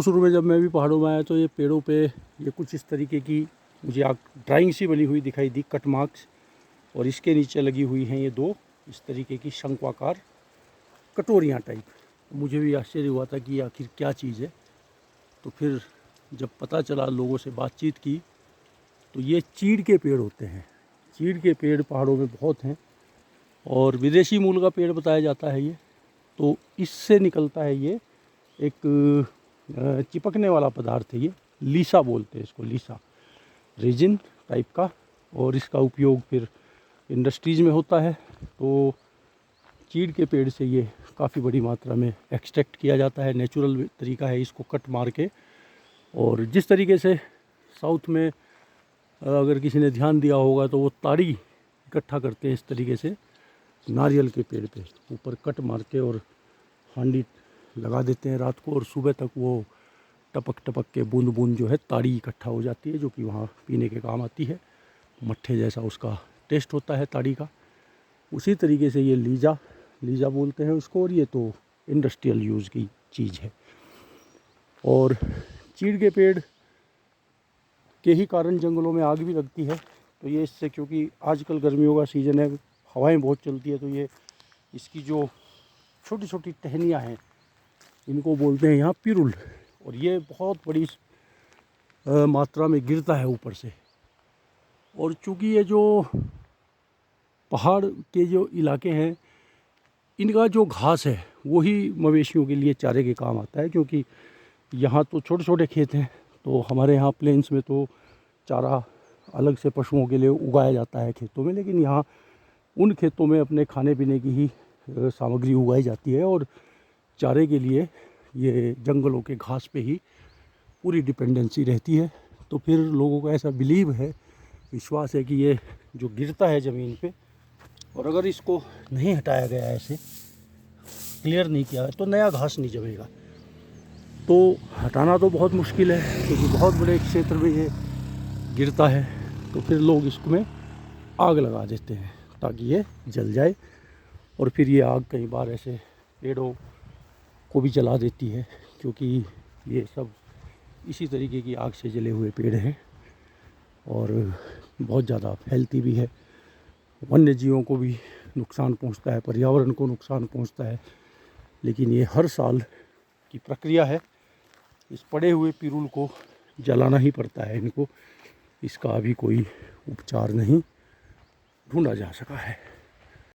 शुरू में जब मैं भी पहाड़ों में आया तो ये पेड़ों पे ये कुछ इस तरीके की मुझे ड्राइंग सी बनी हुई दिखाई दी, कट मार्क्स, और इसके नीचे लगी हुई हैं ये दो इस तरीके की शंक्वाकार कटोरियाँ टाइप। मुझे भी आश्चर्य हुआ था कि ये आखिर क्या चीज़ है। तो फिर जब पता चला, लोगों से बातचीत की, तो ये चीड़ के पेड़ होते हैं। चीड़ के पेड़ पहाड़ों में बहुत हैं और विदेशी मूल का पेड़ बताया जाता है ये। तो इससे निकलता है ये एक चिपकने वाला पदार्थ है, ये लीसा बोलते हैं इसको, लीसा रेजिन टाइप का। और इसका उपयोग फिर इंडस्ट्रीज़ में होता है। तो चीड़ के पेड़ से ये काफ़ी बड़ी मात्रा में एक्सट्रैक्ट किया जाता है। नेचुरल तरीका है इसको कट मार के। और जिस तरीके से साउथ में अगर किसी ने ध्यान दिया होगा तो वो ताड़ी इकट्ठा करते हैं इस तरीके से नारियल के पेड़ पे ऊपर कट मार के, और हांडी लगा देते हैं रात को, और सुबह तक वो टपक टपक के बूंद बूंद जो है ताड़ी इकट्ठा हो जाती है, जो कि वहाँ पीने के काम आती है। मट्ठे जैसा उसका टेस्ट होता है ताड़ी का। उसी तरीके से ये लीजा बोलते हैं उसको, और ये तो इंडस्ट्रियल यूज़ की चीज़ है। और चीड़ के पेड़ के ही कारण जंगलों में आग भी लगती है। तो ये इससे, क्योंकि आजकल गर्मियों का सीज़न है, हवाएं बहुत चलती है, तो ये इसकी जो छोटी छोटी टहनियाँ हैं इनको बोलते हैं यहाँ पिरुल, और ये बहुत बड़ी मात्रा में गिरता है ऊपर से। और चूँकि ये जो पहाड़ के जो इलाके हैं, इनका जो घास है वही मवेशियों के लिए चारे के काम आता है। क्योंकि यहाँ तो छोटे छोटे खेत हैं, तो हमारे यहाँ प्लेन्स में तो चारा अलग से पशुओं के लिए उगाया जाता है खेतों में, लेकिन यहाँ उन खेतों में अपने खाने पीने की ही सामग्री उगाई जाती है, और चारे के लिए ये जंगलों के घास पे ही पूरी डिपेंडेंसी रहती है। तो फिर लोगों का ऐसा बिलीव है, विश्वास है कि ये जो गिरता है ज़मीन पे, और अगर इसको नहीं हटाया गया, ऐसे क्लियर नहीं किया तो नया घास नहीं जमेगा। तो हटाना तो बहुत मुश्किल है, क्योंकि बहुत बड़े क्षेत्र में ये गिरता है। तो फिर लोग इसमें आग लगा देते हैं ताकि ये जल जाए, और फिर ये आग कई बार ऐसे पेड़ों को भी जला देती है, क्योंकि ये सब इसी तरीके की आग से जले हुए पेड़ हैं और बहुत ज़्यादा फैलती भी है। वन्य जीवों को भी नुकसान पहुंचता है, पर्यावरण को नुकसान पहुंचता है। लेकिन ये हर साल की प्रक्रिया है, इस पड़े हुए पिरुल को जलाना ही पड़ता है इनको। इसका अभी कोई उपचार नहीं ढूंढा जा सका है।